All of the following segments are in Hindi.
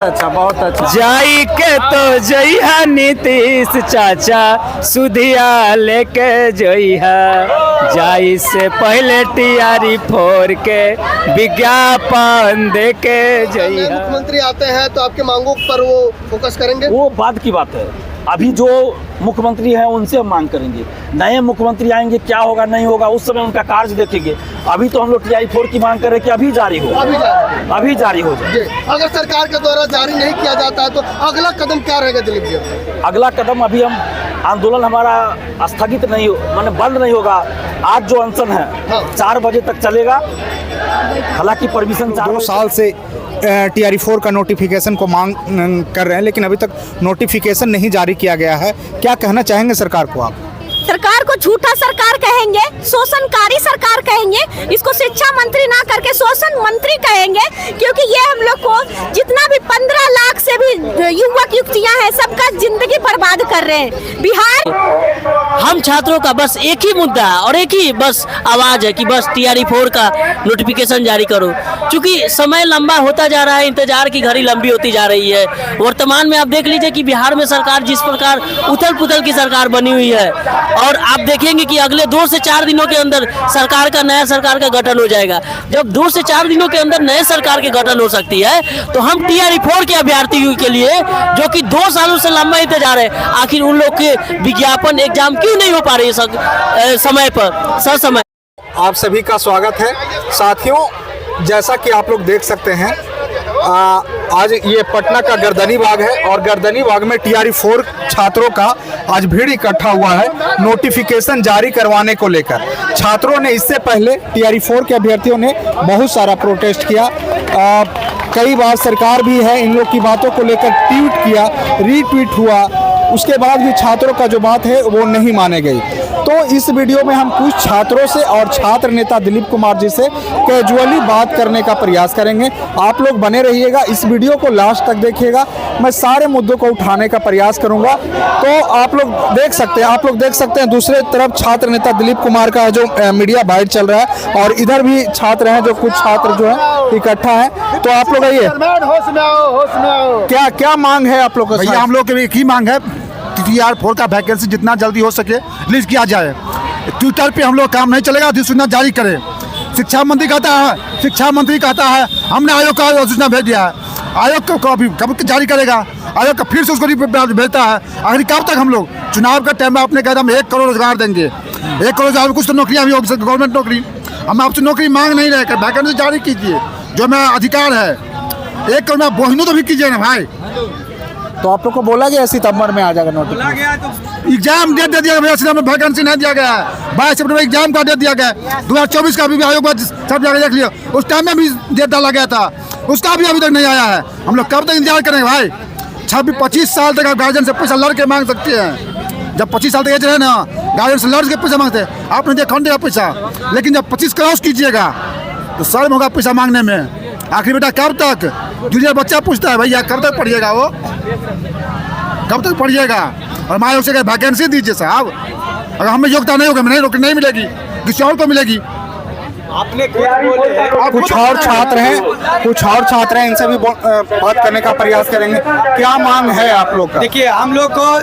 अच्छा, बहुत अच्छा। जाई के तो जइहा नीतीश चाचा सुधिया लेके जइहा, जाई से पहले टियारी फोड़ के विज्ञापन दे के जइहा। मुख्यमंत्री आते हैं तो आपके मांगों पर वो फोकस करेंगे? वो बाद की बात है। अभी जो मुख्यमंत्री हैं उनसे हम मांग करेंगे। नए मुख्यमंत्री आएंगे, क्या होगा नहीं होगा उस समय उनका कार्य देखेंगे। अभी तो हम लोग टीआई 4 की मांग कर रहे हैं कि अभी जारी हो, अभी जारी हो जाए। अगर सरकार के द्वारा जारी नहीं किया जाता है तो अगला कदम क्या रहेगा दिलीप जी? अगला कदम अभी हम आंदोलन हमारा स्थगित नहीं माने बंद नहीं होगा। आज जो अनशन है 4 बजे तक चलेगा। हालांकि परमिशन 2 साल से टीआर 4 का नोटिफिकेशन को मांग कर रहे हैं, लेकिन अभी तक नोटिफिकेशन नहीं जारी किया गया है। क्या कहना चाहेंगे सरकार को आप? सरकार को झूठा सरकार कहेंगे, शोषणकारी सरकार कहेंगे, इसको शिक्षा मंत्री ना करके शोषण मंत्री कहेंगे, क्योंकि ये हम लोग को जितना भी 15 लाख से भी युवक युवतियां हैं सबका जिंदगी बर्बाद कर रहे हैं। बिहार हम छात्रों का बस एक ही मुद्दा और एक ही बस आवाज है कि बस टीआर 4 का नोटिफिकेशन जारी करो। क्योंकि समय लंबा होता जा रहा है, इंतजार की घड़ी लंबी होती जा रही है। वर्तमान में आप देख लीजिए कि बिहार में सरकार जिस प्रकार उथल पुथल की सरकार बनी हुई है, और आप देखेंगे कि अगले 2 से 4 दिनों के अंदर नया सरकार का गठन हो जाएगा। जब 2 से 4 दिनों के अंदर नए सरकार के गठन हो सकती है तो हम टीआर 4 के अभ्यर्थियों के लिए जो कि 2 सालों से लंबा इंतजार है, आखिर उन लोग के विज्ञापन एग्जाम क्यों नहीं हो पा रही है समय पर ससमय। आप सभी का स्वागत है साथियों। जैसा कि आप लोग देख सकते हैं, आज ये पटना का गर्दनी बाग है और गर्दनी बाग में टीआर 4 छात्रों का आज भीड़ इकट्ठा हुआ है नोटिफिकेशन जारी करवाने को लेकर। छात्रों ने इससे पहले टीआर 4 के अभ्यर्थियों ने बहुत सारा प्रोटेस्ट किया। कई बार सरकार भी है इन लोग की बातों को लेकर ट्वीट किया, रीट्वीट हुआ, उसके बाद भी छात्रों का जो बात है वो नहीं माने गई। तो इस वीडियो में हम कुछ छात्रों से और छात्र नेता दिलीप कुमार जी से कैजुअली बात करने का प्रयास करेंगे। आप लोग बने रहिएगा, इस वीडियो को लास्ट तक देखिएगा। मैं सारे मुद्दों को उठाने का प्रयास करूंगा। तो आप लोग देख सकते हैं दूसरे तरफ छात्र नेता दिलीप कुमार का जो मीडिया बाइट चल रहा है, और इधर भी छात्र हैं, जो कुछ छात्र जो है इकट्ठा है। तो आप लोग आइए, क्या मांग है आप लोग? भैया हम लोग की एक ही मांग है, टीआर 4 का वैकेंसी जितना जल्दी हो सके रिलीज किया जाए। ट्विटर पे हम लोग काम नहीं चलेगा, अधिसूचना जारी करें। शिक्षा मंत्री कहता है हमने आयोग का अधिसूचना भेज दिया है। आयोग को कब जारी करेगा? आयोग का फिर से उसको भेजता है। आखिर कब तक? हम लोग चुनाव का टाइम में आपने कहा हम 1 करोड़ रोजगार देंगे। 1 करोड़ रोजगार, कुछ तो नौकरियाँ भी होगी, गवर्नमेंट नौकरी। हम आपसे नौकरी मांग नहीं रहे, वैकेंसी जारी कीजिए, जो मेरा अधिकार है। 1 करोड़ में बोहिनों तो भी कीजिए ना भाई। तो आप लोग को बोला गया सितंबर में आ जाएगा नोटिफिकेशन? एग्जाम डेट दे दिया गया, सितंबर में वैकेंसी नहीं दिया गया है। 22 सितंबर में एग्जाम का डेट दिया गया। 2024 का भी आयोग सब जगह देख लिया, उस टाइम में भी डेट डाला गया था, उसका भी अभी तक नहीं आया है। हम लोग कब तक इंतजार करेंगे भाई? 26-25 साल तक आप गार्जियन से पैसा लड़ के मांग सकते हैं। जब 25 साल तक एज रहे ना, गार्जियन से लड़ के पैसा मांगते हैं। आपने दिया कौन देगा पैसा? लेकिन जब 25 क्रॉस कीजिएगा तो शर्म होगा पैसा मांगने में। आखिर बेटा कब तक? जूनियर बच्चा पूछता है भैया कब तक पढ़िएगा, वो कब तक पढ़िएगा? और हमारे उसे वैकेंसी दीजिए साहब। अगर हमें योग्यता नहीं होगा, नहीं नौकरी नहीं मिलेगी, किसी और को मिलेगी। आपने कुछ और छात्र हैं, इनसे भी बात करने का प्रयास करेंगे। क्या मांग है आप लोग का? देखिए, हम लोग को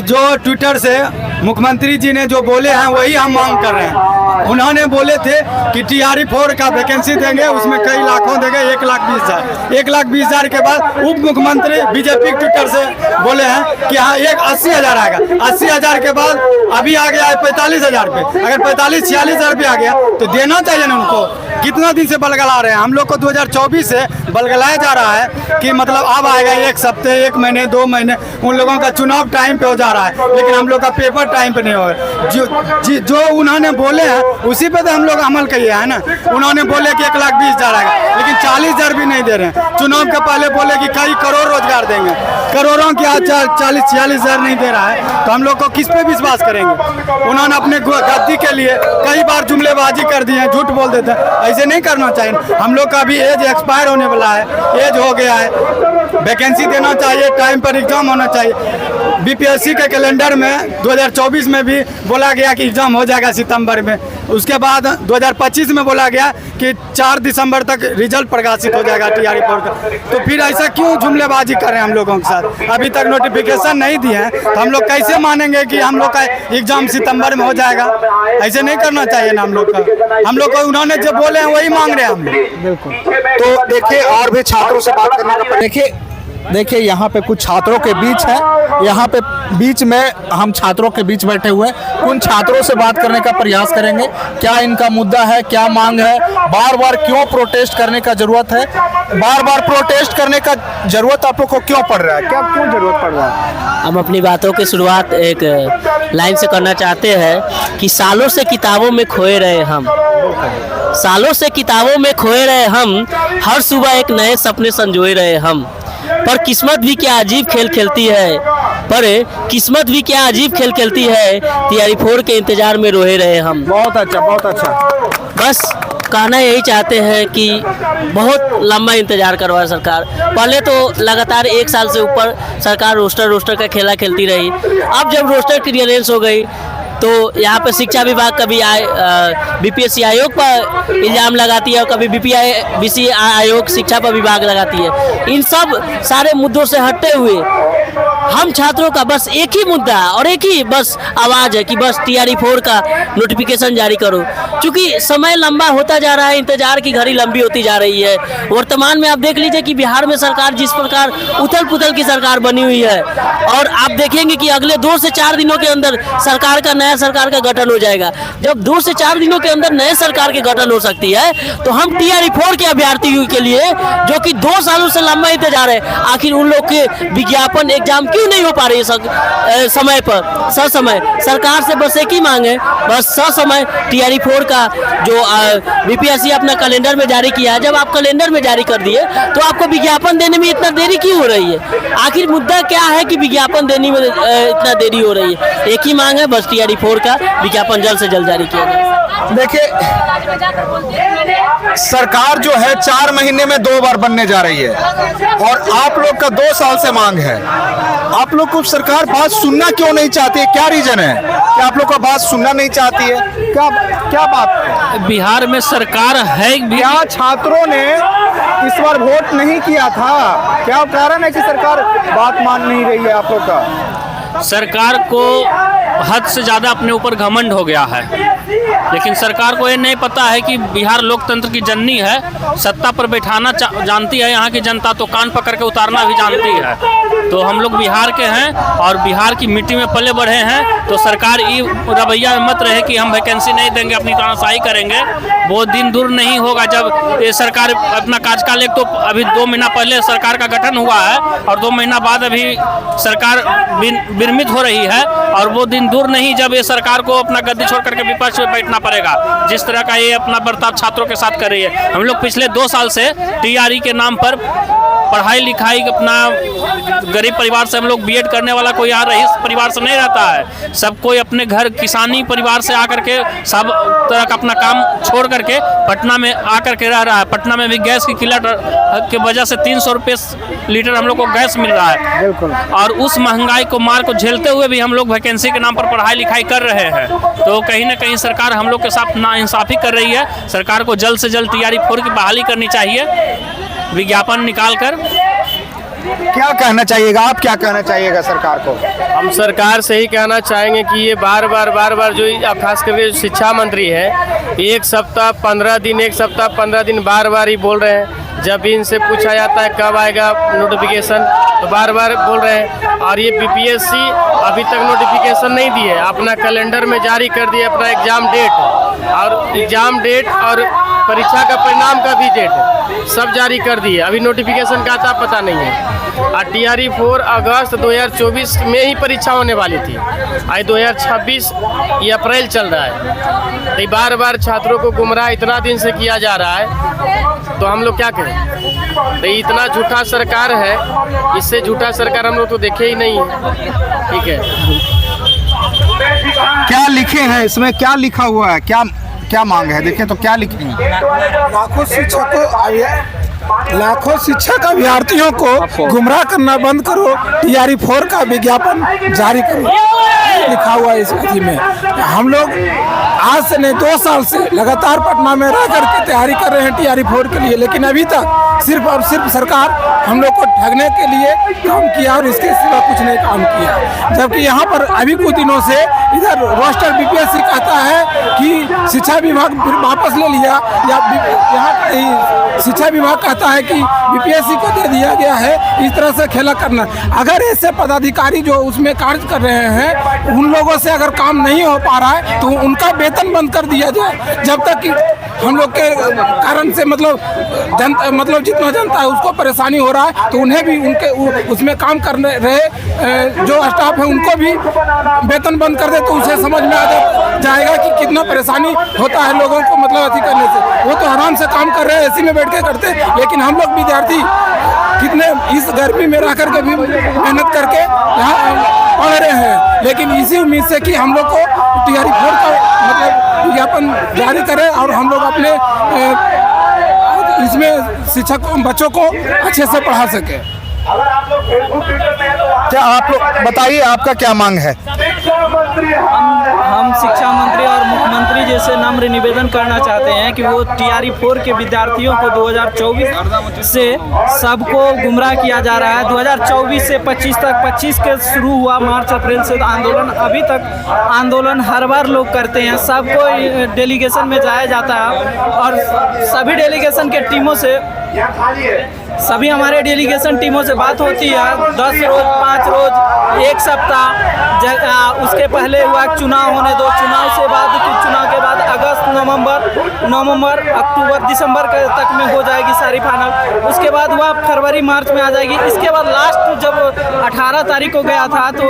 जो ट्विटर से मुख्यमंत्री जी ने जो बोले हैं वही हम मांग कर रहे हैं। उन्होंने बोले थे कि टीआर 4 का वैकेंसी देंगे, उसमें कई लाखों देंगे, 1,20,000। 1,20,000 के बाद उप मुख्यमंत्री बीजेपी ट्विटर से बोले हैं कि हाँ 80,000 आएगा। 80,000 के बाद अभी आ गया है 45,000 पे। अगर 45-46 हज़ार पे आ गया तो देना चाहिए ना उनको। कितना दिन से बलगला रहे हैं हम लोग को? 2024 से बलगलाया जा रहा है कि मतलब अब आएगा 1 हफ्ते, 1 महीने, 2 महीने। उन लोगों का चुनाव टाइम पे हो जा रहा है, लेकिन हम लोग का पेपर टाइम पे नहीं हो रहा। जो उन्होंने बोले हैं उसी पे तो हम लोग अमल किए हैं ना। उन्होंने बोले कि 1,20,000 आएगा, लेकिन 40,000 भी नहीं दे रहे हैं। चुनाव के पहले बोले कि कई करोड़ रोजगार देंगे, करोड़ों की आज 40-46 हज़ार नहीं दे रहा है, तो हम लोग को किस पे विश्वास करेंगे? उन्होंने अपने गद्दी के लिए कई बार जुमलेबाजी कर दी है, झूठ बोल देते हैं। ऐसे नहीं करना चाहिए। हम लोग का भी एज एक्सपायर होने वाला है, एज हो गया है। वैकेंसी देना चाहिए, टाइम पर एग्जाम होना चाहिए। बीपीएससी के कैलेंडर में 2024 में भी बोला गया कि एग्ज़ाम हो जाएगा सितंबर में। उसके बाद 2025 में बोला गया कि 4 दिसंबर तक रिजल्ट प्रकाशित हो जाएगा टीआरई 4 का। तो फिर ऐसा क्यों जुमलेबाजी कर रहे हैं हम लोगों के साथ? अभी तक नोटिफिकेशन नहीं दिए हैं तो हम लोग कैसे मानेंगे कि हम लोग का एग्ज़ाम सितंबर में हो जाएगा? ऐसे नहीं करना चाहिए ना हम लोग का। हम लोग को उन्होंने जो बोले हैं वही मांग रहे हैं हम लोग। बिल्कुल। तो देखिए और भी छात्रों से बात करने का देखिए यहाँ पे कुछ छात्रों के बीच है, यहाँ पे बीच में हम छात्रों के बीच बैठे हुए हैं। उन छात्रों से बात करने का प्रयास करेंगे, क्या इनका मुद्दा है, क्या मांग है, बार बार क्यों प्रोटेस्ट करने का जरूरत है, बार बार प्रोटेस्ट करने का जरूरत आप लोग को क्यों पड़ रहा है, क्या क्यों जरूरत पड़ रहा है? हम अपनी बातों की शुरुआत एक लाइन से करना चाहते हैं कि सालों से किताबों में खोए रहे हम, सालों से किताबों में खोए रहे हम, हर सुबह एक नए सपने संजोए रहे हम। पर किस्मत भी क्या अजीब खेल खेलती है, पर किस्मत भी क्या अजीब खेल खेलती है, टीआरई 4 के इंतजार में रोए रहे हम। बहुत अच्छा, बहुत अच्छा। बस कहना यही चाहते हैं कि बहुत लंबा इंतजार करवा सरकार। पहले तो लगातार 1 साल से ऊपर सरकार रोस्टर का खेला खेलती रही। अब जब रोस्टर क्लियरेंस हो गई तो यहाँ पे शिक्षा विभाग कभी बीपीएससी आयोग पर इल्ज़ाम लगाती है और कभी बीसी आयोग शिक्षा पर विभाग लगाती है। इन सब सारे मुद्दों से हटते हुए हम छात्रों का बस एक ही मुद्दा और एक ही बस आवाज़ है कि बस टीआरई 4 का नोटिफिकेशन जारी करो। क्योंकि समय लंबा होता जा रहा है, इंतजार की घड़ी लंबी होती जा रही है। वर्तमान में आप देख लीजिए कि बिहार में सरकार जिस प्रकार उथल पुथल की सरकार बनी हुई है, और आप देखेंगे कि अगले 2 से 4 दिनों के अंदर नया सरकार का गठन हो जाएगा। जब 2 से 4 दिनों के अंदर नए सरकार के गठन हो सकती है तो हम टीआरई 4 के अभ्यर्थियों के लिए जो कि 2 सालों से लंबा इंतजार है, आखिर उन लोग के विज्ञापन एग्जाम क्यों नहीं हो पा रही है समय पर, ससमय? सरकार से बस एक ही मांग है, बस ससमय टीआरई 4 का जो बीपीएससी अपना कैलेंडर में जारी किया है, जब आप कैलेंडर में जारी कर दिए तो आपको विज्ञापन देने में इतना देरी क्यों हो रही है? आखिर मुद्दा क्या है कि विज्ञापन देने में इतना देरी हो रही है? एक ही मांग है, बस टीआरई 4 का विज्ञापन जल्द से जल्द जारी किया जाए। देखिए सरकार जो है 4 महीने में 2 बार बनने जा रही है और आप लोग का 2 साल से मांग है। आप लोग को सरकार बात सुनना क्यों नहीं चाहती है? क्या रीजन है कि आप लोग का बात सुनना नहीं चाहती है? क्या बात? बिहार में सरकार है भी? क्या छात्रों ने इस बार वोट नहीं किया था? क्या कारण है कि सरकार बात मान नहीं रही है आप लोग का? सरकार को हद से ज़्यादा अपने ऊपर घमंड हो गया है, लेकिन सरकार को ये नहीं पता है कि बिहार लोकतंत्र की जननी है, सत्ता पर बैठाना जानती है यहाँ की जनता, तो कान पकड़ के उतारना भी जानती है। तो हम लोग बिहार के हैं और बिहार की मिट्टी में पले बढ़े हैं, तो सरकार ये रवैया में मत रहे कि हम वैकेंसी नहीं देंगे, अपनी तानाशाही करेंगे। वो दिन दूर नहीं होगा जब ये सरकार अपना कार्यकाल, एक तो अभी 2 महीना पहले सरकार का गठन हुआ है और 2 महीना बाद अभी सरकार विरमित हो रही है, और वो दिन दूर नहीं जब ये सरकार को अपना गद्दी छोड़ करके विपक्ष में बैठना पड़ेगा, जिस तरह का ये अपना बर्ताव छात्रों के साथ कर रही है। हम लोग पिछले 2 साल से टीआरई के नाम पर पढ़ाई लिखाई, अपना गरीब परिवार से हम लोग बीएड करने वाला कोई यहाँ रईस परिवार से नहीं रहता है, सब कोई अपने घर किसानी परिवार से आकर के सब तरह का अपना काम छोड़ करके पटना में आकर के रह रहा है। पटना में भी गैस की किल्लत की वजह से 300 रुपये लीटर हम लोग को गैस मिल रहा है, और उस महंगाई को मार को झेलते हुए भी हम लोग वैकेंसी के नाम पर पढ़ाई लिखाई कर रहे हैं। तो कहीं ना कहीं सरकार हम लोग के साथ नाइंसाफ़ी कर रही है। सरकार को जल्द से जल्द टीआरई 4 की बहाली करनी चाहिए, विज्ञापन निकाल कर। क्या कहना चाहिएगा आप, क्या कहना चाहिएगा सरकार को? हम सरकार से ही कहना चाहेंगे कि ये बार बार जो खास करके जो शिक्षा मंत्री है, 1 सप्ताह 15 दिन 1 सप्ताह 15 दिन बार ही बोल रहे हैं। जब भी इनसे पूछा जाता है कब आएगा नोटिफिकेशन, तो बार बोल रहे हैं। और ये बीपीएससी अभी तक नोटिफिकेशन नहीं दी है, अपना कैलेंडर में जारी कर दिया अपना एग्ज़ाम डेट और परीक्षा का परिणाम का भी डेट सब जारी कर दिए। अभी नोटिफिकेशन का था पता नहीं है। और टीआरई 4 अगस्त 2024 में ही परीक्षा होने वाली थी, आज 2026 ये अप्रैल चल रहा है। तो बार छात्रों को गुमराह इतना दिन से किया जा रहा है, तो हम लोग क्या करें? तो इतना झूठा सरकार है, इससे झूठा सरकार हम लोग तो देखे ही नहीं है। ठीक है, क्या लिखे हैं इसमें, क्या लिखा हुआ है, क्या मांग है? देखें तो क्या लिखे हैं। लाखों शिक्षकों लाखों शिक्षक अभ्यर्थियों को गुमराह करना बंद करो, टीआरई 4 का विज्ञापन जारी करो, लिखा हुआ है इस अथी में। हम लोग आज से नहीं 2 साल से लगातार पटना में रह करके तैयारी कर रहे हैं टीआरई 4 के लिए, लेकिन अभी तक सिर्फ और सिर्फ सरकार हम लोग को ठगने के लिए काम किया और इसके सिवा कुछ नहीं काम किया। जबकि यहाँ पर अभी कुछ दिनों से इधर रोस्टर बीपीएससी कहता है कि शिक्षा विभाग फिर वापस ले लिया, या यहाँ शिक्षा विभाग कहता है कि बीपीएससी को दे दिया गया है। इस तरह से खेला करना, अगर ऐसे पदाधिकारी जो उसमें कार्य कर रहे हैं उन लोगों से अगर काम नहीं हो पा रहा है तो उनका वेतन बंद कर दिया जाए। जब तक कि हम लोग के कारण से मतलब जितना जनता है उसको परेशानी हो रहा है, तो उन्हें भी उनके उसमें काम करने रहे जो स्टाफ है उनको भी वेतन बंद कर दे, तो उसे समझ में आ जाएगा कि कितना परेशानी होता है लोगों को मतलब अथी करने से। वो तो आराम से काम कर रहे हैं, एसी में बैठ के करते, लेकिन हम लोग विद्यार्थी कितने इस गर्मी में रह करके भी मेहनत करके यहाँ पढ़ रहे हैं, लेकिन इसी उम्मीद से कि हम लोग को टीआरई 4 का मतलब विज्ञापन जारी करें और हम लोग अपने इसमें शिक्षक बच्चों को अच्छे से पढ़ा सके। क्या आप लोग बताइए, आपका क्या मांग है? हम शिक्षा मंत्री और मुख्यमंत्री जैसे नम्र निवेदन करना चाहते हैं कि वो टीआरई 4 के विद्यार्थियों को 2024 से सबको गुमराह किया जा रहा है। 2024 से 25 तक, 25 के शुरू हुआ मार्च अप्रैल से आंदोलन, अभी तक आंदोलन हर बार लोग करते हैं। सबको डेलीगेशन में जाया जाता है और सभी डेलीगेशन के टीमों से सभी हमारे डेलीगेशन टीमों से बात होती है 10 रोज 5 रोज 1 सप्ताह। उसके पहले हुआ चुनाव होने दो, चुनाव से बाद चुनाव के बाद अगस्त नवंबर अक्टूबर दिसंबर तक में हो जाएगी सारी फाइनल। उसके बाद वह फरवरी मार्च में आ जाएगी। इसके बाद लास्ट जब 18 तारीख को गया था तो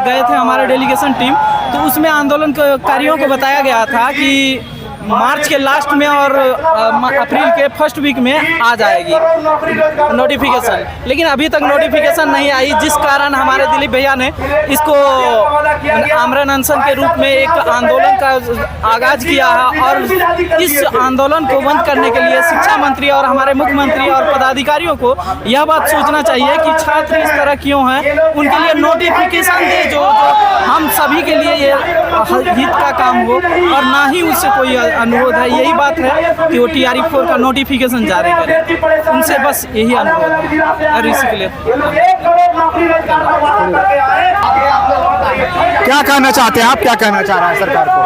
गए थे हमारे डेलीगेशन टीम, तो उसमें आंदोलनकारियों को बताया गया था कि मार्च के लास्ट में और अप्रैल के फर्स्ट वीक में आ जाएगी नोटिफिकेशन, लेकिन अभी तक नोटिफिकेशन नहीं आई, जिस कारण हमारे दिलीप भैया ने इसको आमरण अनशन के रूप में एक आंदोलन का आगाज किया है। और इस आंदोलन को बंद करने के लिए शिक्षा मंत्री और हमारे मुख्यमंत्री और पदाधिकारियों को यह बात सोचना चाहिए कि छात्र इस तरह क्यों हैं, उनके लिए नोटिफिकेशन दे जो हम सभी के लिए ये हित का काम हो, और ना ही उससे कोई अनुरोध है। यही बात है कि वो टीआरई 4 का नोटिफिकेशन जारी करें, उनसे बस यही अनुरोध है। और इसी के लिए क्या कहना चाहते हैं आप, क्या कहना चाह रहे हैं सरकार को?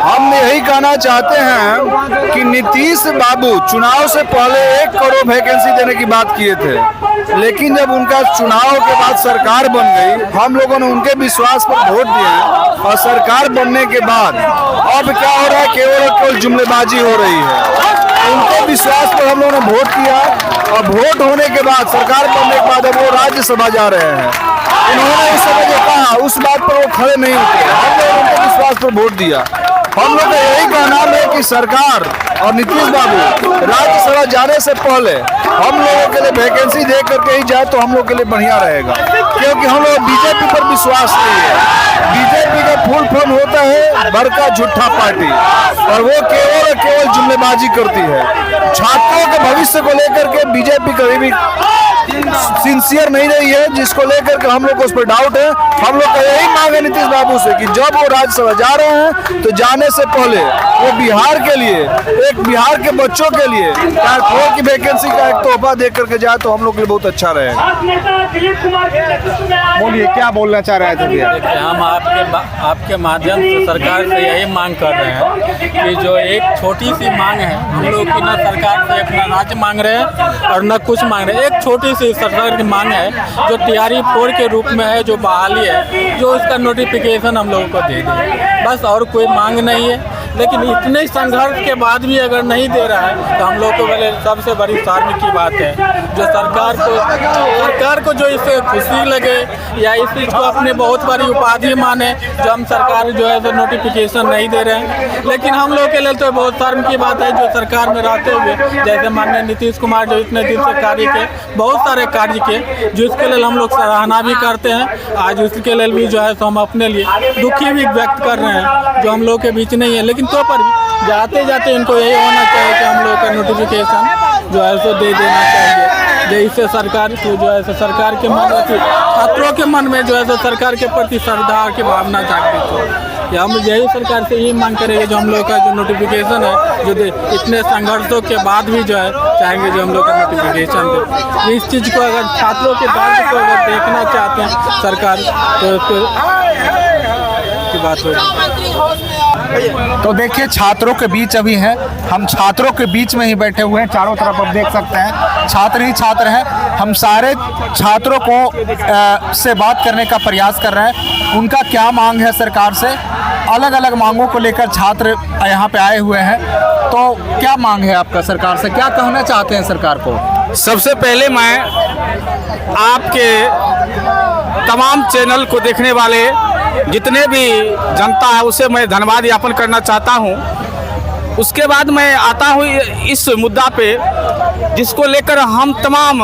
हम यही कहना चाहते हैं कि नीतीश बाबू चुनाव से पहले 1 करोड़ वैकेंसी देने की बात किए थे, लेकिन जब उनका चुनाव के बाद सरकार बन गई, हम लोगों ने उनके विश्वास पर वोट दिए और सरकार बनने के बाद अब क्या हो रहा है, केवल जुमलेबाजी हो रही है। उनके विश्वास पर हम लोगों ने वोट किया और वोट होने के बाद सरकार बनने के बाद अब वो राज्यसभा जा रहे हैं। उन्होंने उस समय जो कहा उस बात पर वो खड़े नहीं उतरे, हम लोग उनके विश्वास पर वोट दिया। हम लोग का यही कहना है कि सरकार और नीतीश बाबू राज्यसभा जाने से पहले हम लोगों के लिए वैकेंसी दे करके ही जाए तो हम लोग के लिए बढ़िया रहेगा, क्योंकि हम लोग बीजेपी पर विश्वास नहीं है। बीजेपी का फुल फॉर्म होता है बड़का झूठा पार्टी, और वो केवल जुमलेबाजी करती है। छात्रों के भविष्य को लेकर के बीजेपी कभी भी सिंसियर नहीं रही है, जिसको लेकर के हम लोग को उस पर डाउट है। हम लोग का यही मांग है नीतीश बाबू से कि जब वो राज्यसभा जा रहे हैं तो जाने से पहले वो बिहार के लिए, एक बिहार के बच्चों के लिए की वैकेंसी का एक तोहफा दे करके जाए तो हम लोग के लिए बहुत अच्छा रहेगा। बोलिए, क्या बोलना चाह रहे थे भैया? हम आपके माध्यम से सरकार से यही मांग कर रहे हैं कि जो एक छोटी सी मांग है, हम लोग की न सरकार से अपना राज्य मांग रहे हैं और न कुछ मांग रहे हैं। एक छोटी सी सरकार की मांग है जो टीआरई 4 के रूप में है, जो बहाली है, जो उसका नोटिफिकेशन हम लोगों को दे दे, बस और कोई मांग नहीं है। लेकिन इतने संघर्ष के बाद भी अगर नहीं दे रहा है तो हम लोग को पहले सबसे बड़ी शर्म की बात है जो सरकार को जो इससे खुशी लगे या इस चीज़ को अपने बहुत बड़ी उपाधि माने, जो हम सरकार जो है तो नोटिफिकेशन नहीं दे रहे हैं। लेकिन हम लोग के लिए तो बहुत शर्म की बात है जो सरकार में रहते हुए, जैसे माननीय नीतीश कुमार जो इतने दिन से कार्य किए, बहुत सारे कार्य किए, जिसके लिए हम लोग सराहना भी करते हैं। आज उसके लिए भी जो है तो हम अपने लिए दुखी भी व्यक्त कर रहे हैं जो हम लोग के बीच नहीं है। लेकिन तो पर भी जाते जाते इनको यही होना चाहिए कि हम लोग का नोटिफिकेशन जो है सो दे देना चाहिए, जैसे सरकार को जो है सो सरकार के मन में, छात्रों के मन में जो है सो सरकार के प्रति श्रद्धा की भावना जागृत हो। कि हम यही सरकार से यही मांग करेंगे, जो हम लोग का जो नोटिफिकेशन है, जो इतने संघर्षों के बाद भी जो है चाहेंगे जो हम लोग का नोटिफिकेशन दे। इस चीज़ को अगर छात्रों के दर्द को अगर देखना चाहते हैं सरकार तो फिर की बात होगी। तो देखिए छात्रों के बीच अभी हैं, हम छात्रों के बीच में ही बैठे हुए हैं। चारों तरफ आप देख सकते हैं छात्र ही छात्र हैं। हम सारे छात्रों को से बात करने का प्रयास कर रहे हैं, उनका क्या मांग है सरकार से। अलग अलग मांगों को लेकर छात्र यहाँ पे आए हुए हैं। तो क्या मांग है आपका सरकार से, क्या कहना चाहते हैं सरकार को? सबसे पहले मैं आपके तमाम चैनल को देखने वाले जितने भी जनता है उसे मैं धन्यवाद ज्ञापन करना चाहता हूं। उसके बाद मैं आता हूं इस मुद्दा पे जिसको लेकर हम तमाम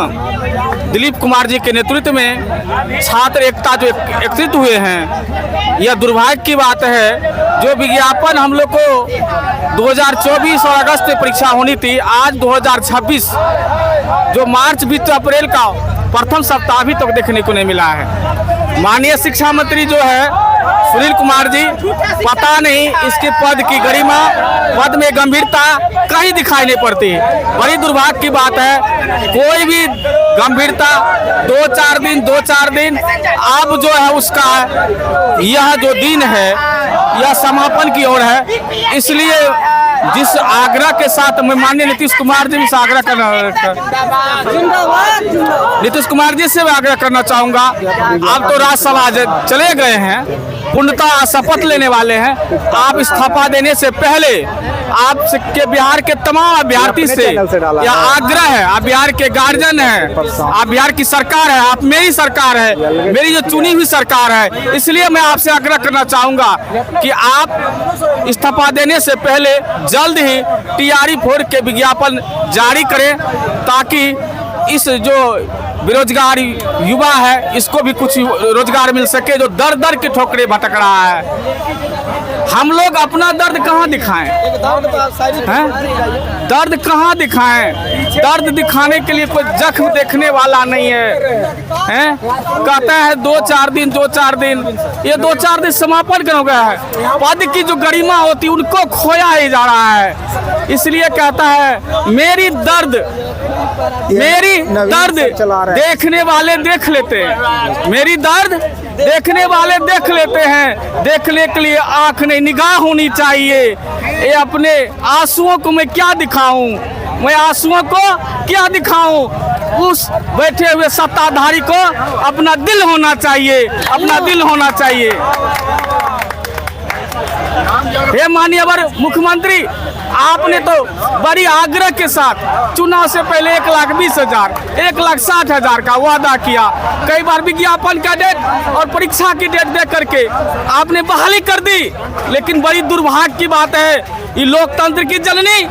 दिलीप कुमार जी के नेतृत्व में छात्र एकता जो एकत्रित हुए हैं। यह दुर्भाग्य की बात है, जो विज्ञापन हम लोग को 2024 और अगस्त में परीक्षा होनी थी, आज 2026 जो मार्च 20 अप्रैल का प्रथम सप्ताह अभी तक देखने को नहीं मिला है। माननीय शिक्षा मंत्री जो है सुनील कुमार जी, पता नहीं इसके पद की गरिमा, पद में गंभीरता कहीं दिखाई नहीं पड़ती। बड़ी दुर्भाग्य की बात है, कोई भी गंभीरता 2-4 दिन अब जो है उसका यह जो दिन है यह समापन की ओर है। इसलिए जिस आग्रह के साथ मैं माननीय नीतीश कुमार जी से आग्रह करना नीतीश कुमार जी से आग्रह करना चाहूँगा। आप तो राज्यसभा चले गए हैं, पूर्णतः शपथ लेने वाले हैं। आप इस्तीफा देने से पहले आपके बिहार के तमाम अभ्यर्थी से यह आग्रह है, आप बिहार के गार्जियन हैं, आप बिहार की सरकार है, आप मेरी सरकार है, मेरी जो चुनी हुई सरकार है। इसलिए मैं आपसे आग्रह करना चाहूँगा कि आप इस्तीफा देने से पहले जल्द ही टीआरई 4 के विज्ञापन जारी करें, ताकि इस जो बेरोजगार युवा है इसको भी कुछ रोजगार मिल सके, जो दर दर के ठोकरे भटक रहा है। हम लोग अपना दर्द कहाँ दिखाएं हैं? दर्द कहाँ दिखाएं? दर्द दिखाने के लिए कोई जख्म देखने वाला नहीं है। कहता है 2-4 दिन, ये 2-4 दिन समापन हो गया है। पद की जो गरिमा होती उनको खोया ही जा रहा है। इसलिए कहता है मेरी दर्द देखने वाले देख लेते हैं, मेरी दर्द देखने वाले देख लेते हैं। देखने के लिए आंख नहीं निगाह होनी चाहिए। ये अपने आंसुओं को मैं क्या दिखाऊं, मैं आंसुओं को क्या दिखाऊं? उस बैठे हुए सत्ताधारी को अपना दिल होना चाहिए, अपना दिल होना चाहिए। हे माननीय मुख्यमंत्री, आपने तो बड़ी आग्रह के साथ चुनाव से पहले 1,20,000, 1,60,000 का वादा किया। कई बार विज्ञापन का डेट और परीक्षा की डेट दे करके आपने बहाली कर दी। लेकिन बड़ी दुर्भाग्य की बात है, ये लोकतंत्र की जननी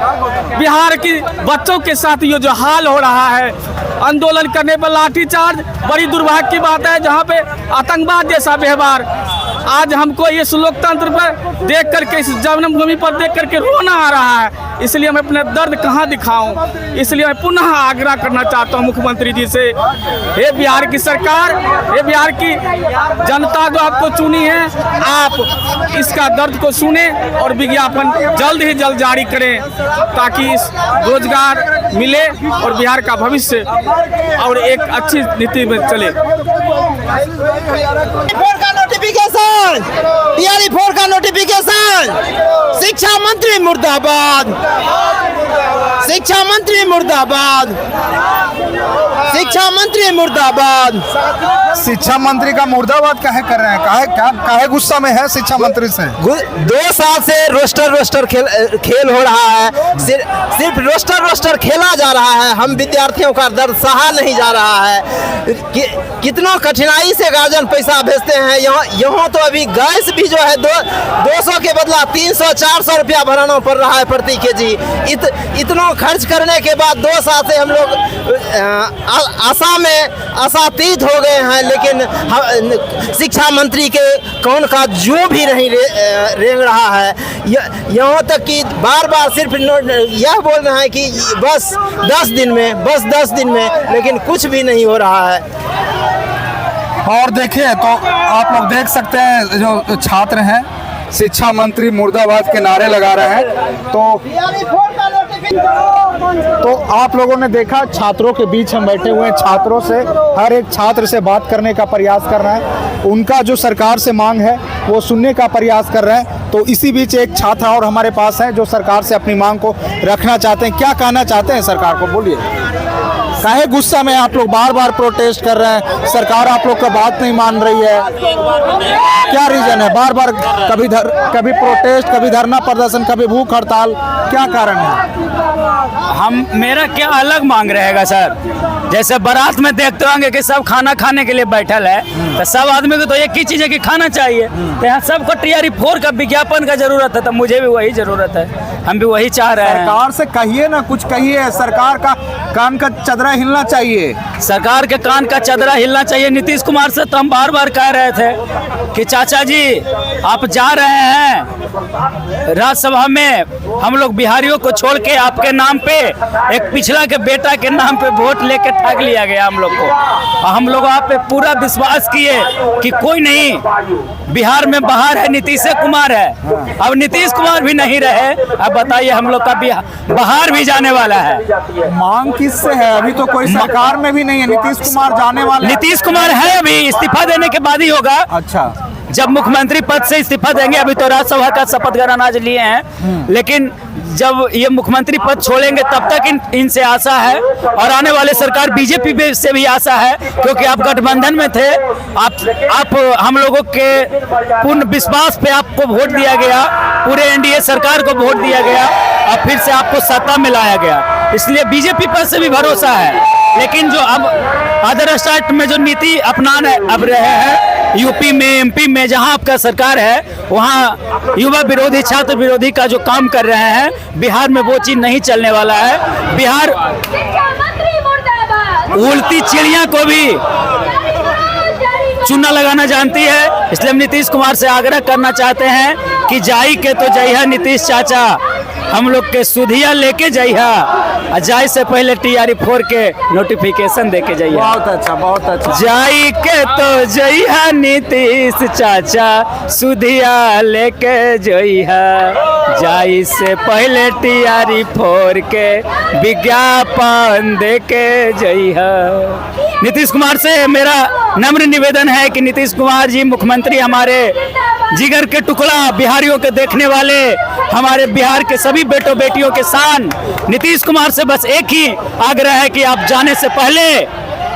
बिहार की बच्चों के साथ ये जो हाल हो रहा है, आंदोलन करने पर लाठीचार्ज, बड़ी दुर्भाग्य की बात है। जहाँ पे आतंकवाद जैसा व्यवहार, आज हमको इस लोकतंत्र पर देख करके, इस जन्मभूमि पर देख करके रोना आ रहा है। इसलिए मैं अपने दर्द कहाँ दिखाऊं? इसलिए मैं पुनः आग्रह करना चाहता हूं मुख्यमंत्री जी से, हे बिहार की सरकार, हे बिहार की जनता जो आपको चुनी है, आप इसका दर्द को सुने और विज्ञापन जल्द ही जल्द जारी करें, ताकि इस रोजगार मिले और बिहार का भविष्य और एक अच्छी नीति में चले। टीआरई 4 का नोटिफिकेशन, शिक्षा मंत्री मुर्दाबाद, शिक्षा मंत्री मुर्दाबाद, शिक्षा मंत्री मुर्दाबाद। शिक्षा मंत्री का मुर्दाबाद काहे कर रहे हैं? काहे गुस्सा में है शिक्षा मंत्री से? 2 साल से रोस्टर खेल हो रहा है, सिर्फ रोस्टर खेला जा रहा है। हम विद्यार्थियों का दर्द सहा नहीं जा रहा है। कितना कठिनाई से गार्जियन पैसा भेजते हैं। यहाँ तो अभी गैस भी जो है 200 के बदला 300-400 रुपया भराना पड़ रहा है प्रति केजी। इतना खर्च करने के बाद 2 साल से हम लोग आशा में आशातीत हो गए हैं, लेकिन शिक्षा मंत्री के कौन का जो भी नहीं रेंग रहा है। यहाँ तक कि बार बार सिर्फ यह बोल रहे हैं कि बस 10 दिन में, लेकिन कुछ भी नहीं हो रहा है। और देखिए तो आप लोग देख सकते हैं जो छात्र हैं, शिक्षा मंत्री मुर्दाबाद के नारे लगा रहे हैं। तो आप लोगों ने देखा छात्रों के बीच हम बैठे हुए हैं, छात्रों से हर एक छात्र से बात करने का प्रयास कर रहे हैं, उनका जो सरकार से मांग है वो सुनने का प्रयास कर रहे हैं। तो इसी बीच एक छात्र और हमारे पास है जो सरकार से अपनी मांग को रखना चाहते हैं। क्या कहना चाहते हैं सरकार को, बोलिए। काहे गुस्सा में आप लोग बार बार प्रोटेस्ट कर रहे हैं, सरकार आप लोग का बात नहीं मान रही है, क्या रीजन है? बार बार कभी प्रोटेस्ट, कभी धरना प्रदर्शन, कभी भूख हड़ताल, क्या कारण है? मेरा क्या अलग मांग रहेगा सर? जैसे बारात में देखते होंगे कि सब खाना खाने के लिए बैठल है, तो सब आदमी को तो एक ही चीज है कि खाना चाहिए। तो यहाँ सबको TRE 4 का विज्ञापन का जरूरत है, तो मुझे भी वही जरूरत है, हम भी वही चाह रहे हैं। सरकार से कहिए ना, कुछ कहिए, सरकार का कान का चदरा हिलना चाहिए। सरकार के कान का चदरा हिलना चाहिए। नीतीश कुमार से तो हम बार बार कह रहे थे कि चाचा जी आप जा रहे हैं राज्यसभा में, हम लोग बिहारियों को छोड़ के आपके नाम पे, एक पिछला के बेटा के नाम पे वोट लेके ठग लिया गया हम लोग को। और हम लोग आप पे पूरा विश्वास किए कि कोई नहीं, बिहार में बाहर है नीतीश कुमार है, अब नीतीश कुमार भी नहीं रहे, अब बताइए हम लोग का बाहर भी जाने वाला है। मांग किससे है? अभी तो कोई सरकार में भी नहीं है, नीतीश कुमार जाने वाले। नीतीश कुमार है, अभी इस्तीफा देने के बाद ही होगा। अच्छा, जब मुख्यमंत्री पद से इस्तीफा देंगे, अभी तो राज्यसभा का शपथ ग्रहण आज लिए हैं, लेकिन जब ये मुख्यमंत्री पद छोड़ेंगे तब तक इनसे आशा है, और आने वाले सरकार बीजेपी से भी आशा है, क्योंकि आप गठबंधन में थे, आप हम लोगों के पूर्ण विश्वास पे आपको वोट दिया गया, पूरे NDA सरकार को वोट दिया गया, और फिर से आपको सत्ता में लाया गया, इसलिए बीजेपी पर से भी भरोसा है। लेकिन जो अब अदर स्टेट में जो नीति अपनाने अब रहे हैं, यूपी में, MP में, जहां आपका सरकार है, वहां युवा विरोधी, छात्र विरोधी का जो काम कर रहे हैं, बिहार में वो चीज नहीं चलने वाला है। बिहार उड़ती चिड़िया को भी चूना लगाना जानती है, इसलिए हम नीतीश कुमार से आग्रह करना चाहते हैं कि जाई के तो जइहा नीतीश चाचा, हम लोग के सुधिया लेके जइहा, और जाए से पहले TRE 4 के नोटिफिकेशन देके जइहा। बहुत अच्छा, बहुत अच्छा। जाई के तो जइहा नीतीश चाचा, सुधिया लेके जइहा, जाई से पहले TRE 4 के विज्ञापन देके जइहा। नीतीश कुमार से मेरा नम्र निवेदन है कि नीतीश कुमार जी मुख्यमंत्री, हमारे जिगर के टुकड़ा, बिहारियों के देखने वाले, हमारे बिहार के सभी बेटों बेटियों के शान, नीतीश कुमार से बस एक ही आग्रह है कि आप जाने से पहले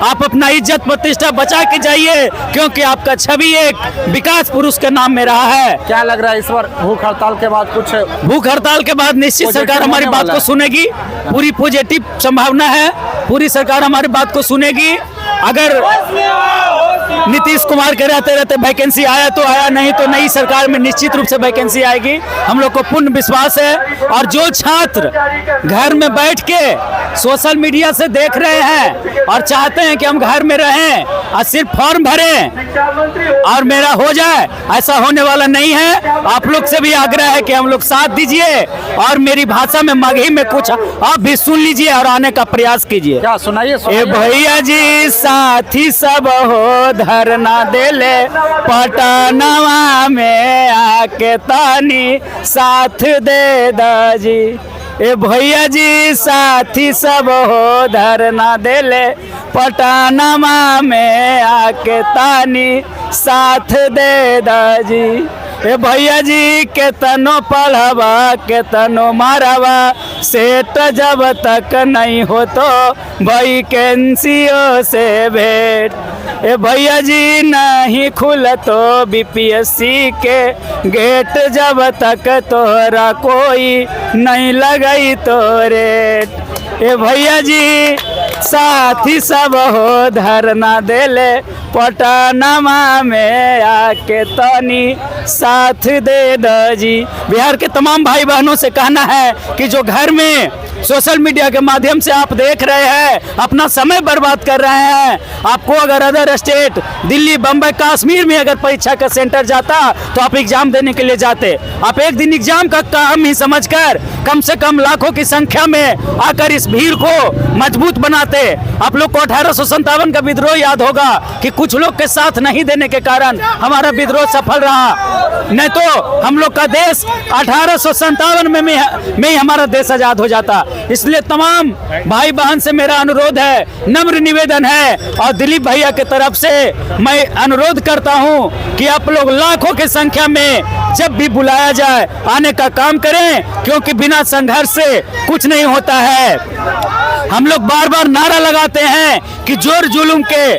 आप अपना इज्जत प्रतिष्ठा बचा के जाइए, क्योंकि आपका छवि एक विकास पुरुष के नाम में रहा है। क्या लग रहा है इस बार भूख हड़ताल के बाद कुछ? भूख हड़ताल के बाद निश्चित सरकार हमारी बात को सुनेगी, पूरी पॉजिटिव संभावना है, पूरी सरकार हमारी बात को सुनेगी। अगर नीतीश कुमार के रहते रहते वैकेंसी आया तो आया, नहीं तो नई सरकार में निश्चित रूप से वैकेंसी आएगी, हम लोग को पूर्ण विश्वास है। और जो छात्र घर में बैठ के सोशल मीडिया से देख रहे हैं और चाहते हैं कि हम घर में रहें और सिर्फ फॉर्म भरें और मेरा हो जाए, ऐसा होने वाला नहीं है। आप लोग से भी आग्रह है कि हम लोग साथ दीजिए, और मेरी भाषा में मगही में कुछ आप भी सुन लीजिए और आने का प्रयास कीजिए। क्या सुनाइए? ए भैया जी साथी सब हो, धरना देले पटनवा में आके तानी साथ दे दाजी। ए भैया जी साथी सब हो, धरना देले पटनवा में आके तानी साथ दे दाजी। ए भैया जी केतनो पढ़वा केतनो मारवा, सेट जब तक नहीं हो तो वैकेंसियों से भेंट। ए भैया जी नहीं खुल तो BPSC के गेट, जब तक तोहरा कोई नहीं लगई तो रेट। ए भैया जी साथी सब हो धरना देले पटनमा में आके तनी साथ दे दो जी। बिहार के तमाम भाई बहनों से कहना है कि जो घर में सोशल मीडिया के माध्यम से आप देख रहे हैं, अपना समय बर्बाद कर रहे हैं, आपको अगर अदर स्टेट दिल्ली, बम्बई, कश्मीर में अगर परीक्षा का सेंटर जाता तो आप एग्जाम देने के लिए जाते। आप एक दिन एग्जाम का काम ही समझकर कम से कम लाखों की संख्या में आकर इस भीड़ को मजबूत बनाते। आप लोग को 1857 का विद्रोह याद होगा कि कुछ लोग के साथ नहीं देने के कारण हमारा विद्रोह सफल रहा, नहीं तो हम लोग का देश 1857 में ही हमारा देश आजाद हो जाता। इसलिए तमाम भाई बहन से मेरा अनुरोध है, नम्र निवेदन है, और दिलीप भैया के तरफ से मैं अनुरोध करता हूं कि आप लोग लाखों की संख्या में जब भी बुलाया जाए आने का काम करें, क्योंकि बिना संघर्ष से कुछ नहीं होता है। हम लोग बार बार नारा लगाते हैं कि जोर जुलूम के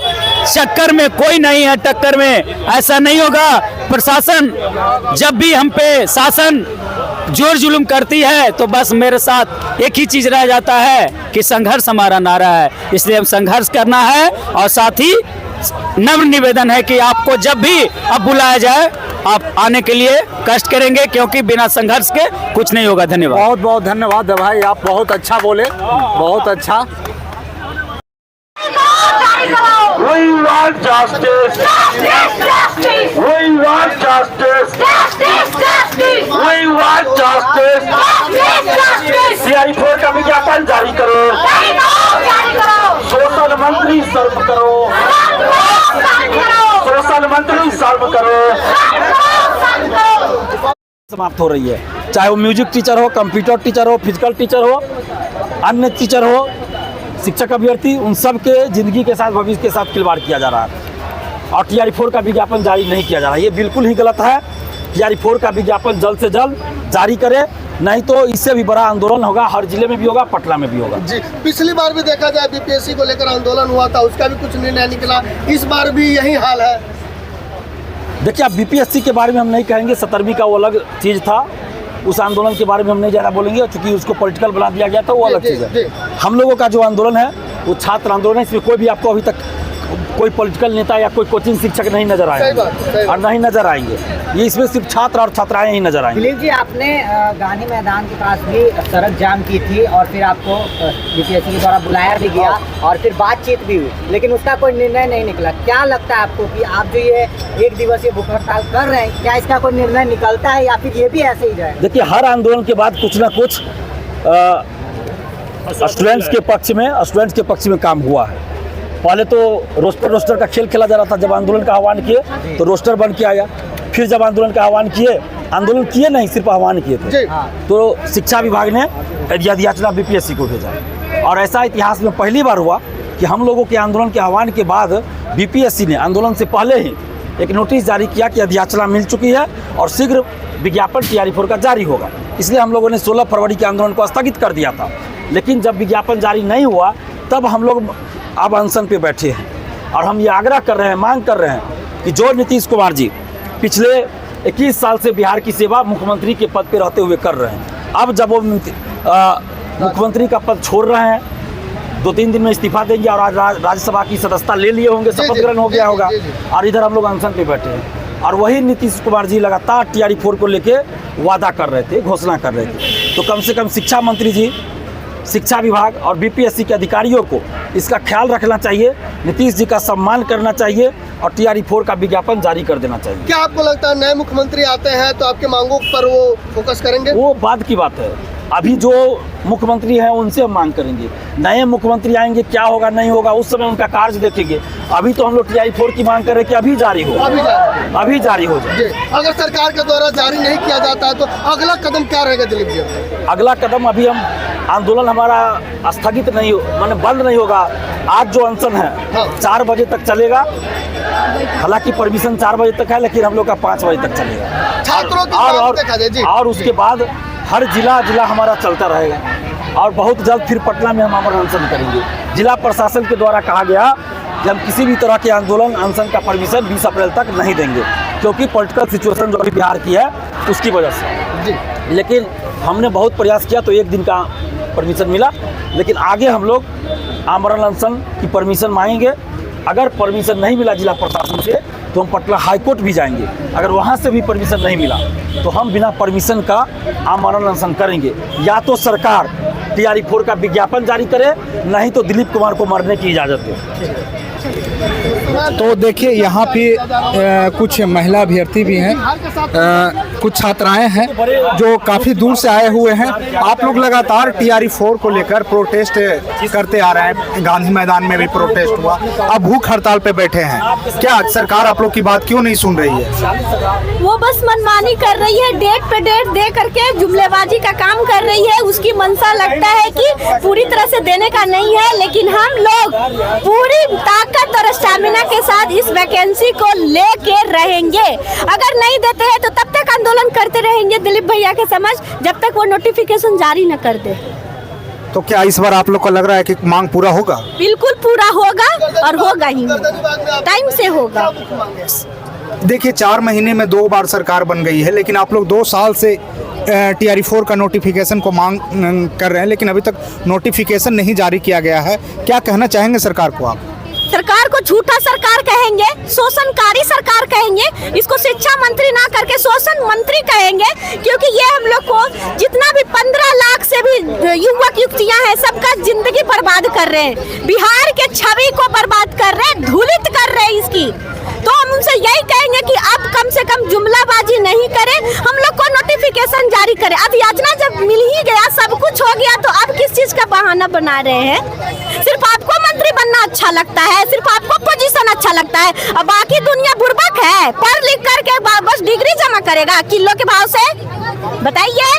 चक्कर में कोई नहीं है टक्कर में, ऐसा नहीं होगा। प्रशासन जब भी हम पे शासन जोर जुलूम करती है तो बस मेरे साथ एक ही चीज रह जाता है कि संघर्ष हमारा नारा है। इसलिए हम संघर्ष करना है, और साथ ही नम्र निवेदन है कि आपको जब भी अब बुलाया जाए आप आने के लिए कष्ट करेंगे, क्योंकि बिना संघर्ष के कुछ नहीं होगा। धन्यवाद। बहुत बहुत धन्यवाद भाई, आप बहुत अच्छा बोले, बहुत अच्छा। We want justice. We want justice. We want justice. CI4 का विज्ञापन जारी करो। सोशल मंत्री सर्व करो। सोशल मंत्री सर्व करो। समाप्त हो रही है, चाहे वो म्यूजिक टीचर हो, कंप्यूटर टीचर हो, फिजिकल टीचर हो, अन्य टीचर हो, शिक्षक अभ्यर्थी, उन सब के जिंदगी के साथ, भविष्य के साथ खिलवाड़ किया जा रहा है। और TRE4 का विज्ञापन जारी नहीं किया जा रहा है, ये बिल्कुल ही गलत है। TRE4 का विज्ञापन जल्द से जल्द जारी करे, नहीं तो इससे भी बड़ा आंदोलन होगा, हर जिले में भी होगा, पटना में भी होगा। जी, पिछली बार भी देखा जाए BPSC को लेकर आंदोलन हुआ था, उसका भी कुछ निर्णय निकला, इस बार भी यही हाल है। देखिए, आप BPSC के बारे में हम नहीं कहेंगे, 17वीं का वो अलग चीज़ था, उस आंदोलन के बारे में हम नहीं ज़्यादा बोलेंगे, क्योंकि उसको पॉलिटिकल बना दिया गया था, वो अलग चीज़ है। हम लोगों का जो आंदोलन है वो छात्र आंदोलन है, इसमें कोई भी आपको अभी तक कोई पॉलिटिकल नेता या कोई कोचिंग शिक्षक नहीं नजर आएंगे और नहीं नजर आएंगे, ये इसमें सिर्फ छात्र और छात्राएं ही नजर आएंगे। दिलीप जी, आपने गांधी मैदान के पास भी सड़क जाम की थी और फिर आपको BPSC के द्वारा बुलाया भी गया और फिर बातचीत भी हुई, लेकिन उसका कोई निर्णय नहीं निकला। क्या लगता है आपको कि आप जो ये 1 दिवसीय भूख हड़ताल कर रहे हैं, क्या इसका कोई निर्णय निकलता है या फिर ये भी ऐसे ही जाए? देखिए, हर आंदोलन के बाद कुछ ना कुछ स्टूडेंट्स के पक्ष में काम हुआ है। पहले तो रोस्टर का खेल खेला जा रहा था, जब आंदोलन का आह्वान किए तो रोस्टर बन के आया, फिर जब आंदोलन का आह्वान किए, आंदोलन किए नहीं, सिर्फ आह्वान किए थे, तो शिक्षा विभाग ने याचना BPSC को भेजा। और ऐसा इतिहास में पहली बार हुआ कि हम लोगों के आंदोलन के आह्वान के बाद BPSC ने आंदोलन से पहले ही एक नोटिस जारी किया कि अधियाचना मिल चुकी है और शीघ्र विज्ञापन TRE4 का जारी होगा। इसलिए हम लोगों ने 16 फरवरी के आंदोलन को स्थगित कर दिया था, लेकिन जब विज्ञापन जारी नहीं हुआ तब हम लोग अब अनशन पे बैठे हैं और हम ये आग्रह कर रहे हैं, मांग कर रहे हैं कि जो नीतीश कुमार जी पिछले 21 साल से बिहार की सेवा मुख्यमंत्री के पद पे रहते हुए कर रहे हैं, अब जब वो मुख्यमंत्री का पद छोड़ रहे हैं, 2-3 दिन में इस्तीफा देंगे और आज राज्यसभा की सदस्यता ले लिए होंगे, शपथ ग्रहण हो गया होगा, और इधर हम लोग अनशन पे बैठे हैं। और वही नीतीश कुमार जी लगातार TRE4 को लेके वादा कर रहे थे, घोषणा कर रहे थे। तो कम से कम शिक्षा मंत्री जी, शिक्षा विभाग और BPSC के अधिकारियों को इसका ख्याल रखना चाहिए, नीतीश जी का सम्मान करना चाहिए और TRE4 का विज्ञापन जारी कर देना चाहिए। क्या आपको लगता है नए मुख्यमंत्री आते हैं तो आपके मांगों पर वो फोकस करेंगे? वो बाद की बात है, अभी जो मुख्यमंत्री हैं उनसे हम मांग करेंगे। नए मुख्यमंत्री आएंगे, क्या होगा नहीं होगा उस समय उनका कार्य देखेंगे। अभी तो हम लोग TRE4 की मांग कर रहे हैं कि अभी जारी हो, अभी जारी हो जाए। अगर सरकार के द्वारा जारी नहीं किया जाता है तो अगला कदम क्या रहेगा दिलीप जी? अगला कदम, अभी हम आंदोलन हमारा स्थगित नहीं, माने बंद नहीं होगा। आज जो अनशन है 4 बजे तक चलेगा, हालांकि परमिशन 4 बजे तक है, लेकिन हम लोग का 5 बजे तक चलेगा। छात्रों और उसके बाद हर जिला हमारा चलता रहेगा और बहुत जल्द फिर पटना में हम अमर अनशन करेंगे। जिला प्रशासन के द्वारा कहा गया कि हम किसी भी तरह के आंदोलन अनशन का परमिशन 20 अप्रैल तक नहीं देंगे, क्योंकि पॉलिटिकल सिचुएशन जो अभी बिहार की है उसकी वजह से। लेकिन हमने बहुत प्रयास किया तो 1 दिन का परमिशन मिला, लेकिन आगे हम लोग आमरण अनशन की परमिशन मांगेंगे। अगर परमिशन नहीं मिला जिला प्रशासन से तो हम पटना हाई कोर्ट भी जाएंगे। अगर वहाँ से भी परमिशन नहीं मिला तो हम बिना परमिशन का आमरण अनशन करेंगे। या तो सरकार TRE 4 का विज्ञापन जारी करे, नहीं तो दिलीप कुमार को मरने की इजाज़त दे। तो देखिए यहाँ पे कुछ महिला अभ्यर्थी भी हैं, कुछ छात्राएं हैं जो काफ़ी दूर से आए हुए हैं। आप लोग लगातार TRE 4 को लेकर प्रोटेस्ट करते आ रहे हैं, गांधी मैदान में भी प्रोटेस्ट हुआ, अब भूख हड़ताल पे बैठे हैं। क्या सरकार आप लोग की बात क्यों नहीं सुन रही है? वो बस मनमानी कर रही है, डेट पे डेट दे करके जुमलेबाजी का काम कर रही है। उसकी मंशा लगता है कि पूरी तरह से देने का नहीं है, लेकिन हम लोग पूरी ताकत और स्टैमिना के साथ इस वैकेंसी को लेके रहेंगे। अगर नहीं देते हैं तो तब तक आंदोलन करते रहेंगे दिलीप भैया के समझ, जब तक वो नोटिफिकेशन जारी न कर दे। तो क्या इस बार आप लोग को लग रहा है कि मांग पूरा होगा? बिल्कुल पूरा होगा और होगा ही, टाइम से होगा। देखिए 4 महीने में 2 बार सरकार बन गई है, लेकिन आप लोग 2 साल से TRE 4 का नोटिफिकेशन को मांग कर रहे हैं, लेकिन अभी तक नोटिफिकेशन नहीं जारी किया गया है। क्या कहना चाहेंगे सरकार को आप? सरकार को झूठा सरकार कहेंगे, शोषणकारी सरकार कहेंगे, इसको शिक्षा मंत्री ना करके शोषण मंत्री कहेंगे, क्योंकि ये हम लोग को जितना भी 15 लाख से भी युवक युवतियां हैं सबका जिंदगी बर्बाद कर रहे हैं, बिहार के छवि को बर्बाद कर रहे हैं, धूलित कर रहे हैं इसकी। तो हम उनसे यही कहेंगे कि अब कम से कम जुमलाबाजी नहीं करें, हम लोग को नोटिफिकेशन जारी करें। अब यातना जब मिल ही गया, सब कुछ हो गया, तो अब किस चीज का बहाना बना रहे हैं? सिर्फ आपको मंत्री बनना अच्छा लगता है, सिर्फ आपको पोजीशन अच्छा लगता है, अब बाकी दुनिया बुर्बक है, पढ़ लिख करके बस डिग्री जमा करेगा किलो के भाव से। बताइए।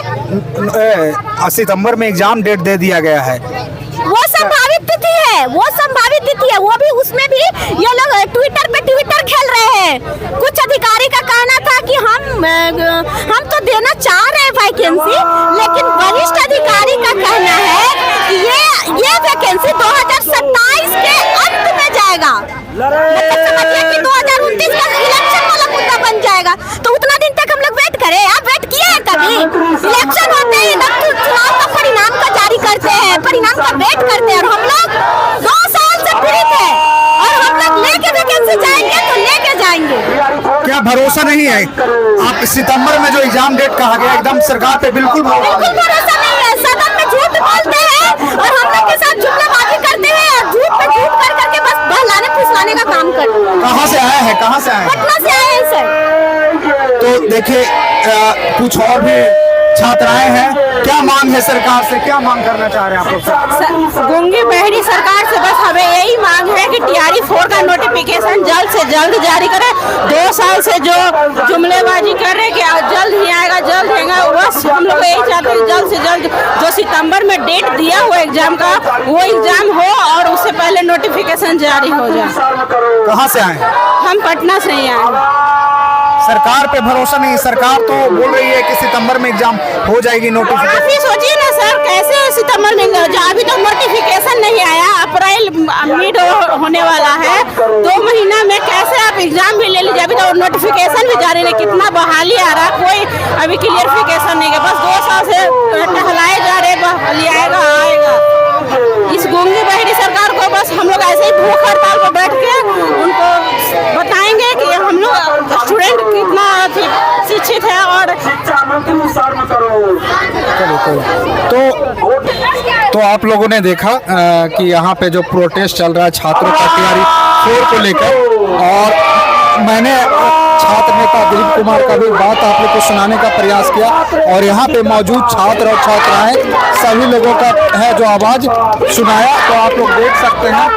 सितंबर में एग्जाम डेट दे दिया गया है, वो संभावित तिथि है, वो संभावित तिथि है, वो भी उसमें भी ये लोग ट्विटर खेल रहे हैं। कुछ अधिकारी का कहना था कि हम तो देना चाह रहे हैं वैकेंसी, लेकिन वरिष्ठ अधिकारी का कहना है कि ये वैकेंसी 2027 के अंत में जाएगा। मतलब समझिए कि 2029 का इलेक्शन वाला मुद्दा बन जाएगा। तो उतना दिन तक हम लोग वेट करें? आप वेट किए हैं कभी? इलेक्शन होते हैं चुनाव का परिणाम का जारी करते हैं, परिणाम का वेट करते हैं, और हम लोग 2 साल से पीड़ित है, और हम लोग लेके वैकेंसी जाएंगे तो लेके जाएंगे। क्या भरोसा नहीं है? आप सितंबर में जो एग्जाम डेट कहा गया, एकदम सरकार पे बिल्कुल भरोसा नहीं है। सदन में झूठ बोलते हैं और हम लोग के साथ जुमलाबाजी करते हैं, और झूठ पे झूठ कर करके बस बहलाने फुसलाने का काम करते हैं। कहाँ से आया है? कहाँ से आया है? पटना से आए हैं सर। तो देखिए कुछ और भी छात्राएं हैं, क्या मांग है सरकार से, क्या मांग करना चाह रहे हैं आप लोग? गूंगी बहरी सरकार से बस हमें यही मांग है कि TRE 4 का नोटिफिकेशन जल्द से जल्द जारी करें। 2 साल से जो जुमलेबाजी कर रहे हैं कि जल्द ही आएगा, जल्द आएगा, बस हम लोग यही चाहते हैं जल्द से जल्द जो सितंबर में डेट दिया हुआ एग्जाम का, वो एग्जाम हो और उससे पहले नोटिफिकेशन जारी हो जाए। कहाँ से आए? हम पटना से ही आए। सरकार पे भरोसा नहीं, सरकार तो बोल रही है कि सितंबर में एग्जाम हो जाएगी नोटिफिकेशन। आप ही सोचिए ना सर, कैसे सितंबर में अभी तक नोटिफिकेशन नहीं आया, अप्रैल मिड होने वाला है, 2 महीना में कैसे आप एग्जाम भी ले लीजिए? अभी तो नोटिफिकेशन भी जारी नहीं, कितना बहाली आ रहा, कोई अभी क्लियरिफिकेशन नहीं है, बस 2 साल से टहलाए जा रहे, बहाली आएगा आएगा। इस गूंगी बहरी सरकार को बस हम लोग ऐसे ही भूख हड़ताल पर बैठ के उनको बताएंगे कि हम लोग स्टूडेंट कितना शिक्षित है। और तो आप लोगों ने देखा कि यहाँ पे जो प्रोटेस्ट चल रहा है छात्रों का TRE 4 को लेकर, और मैंने छात्र नेता दिलीप कुमार का भी बात आप लोग को सुनाने का प्रयास किया, और यहाँ पे मौजूद छात्र और छात्राएं सभी लोगों का है जो आवाज सुनाया, तो आप लोग देख सकते हैं।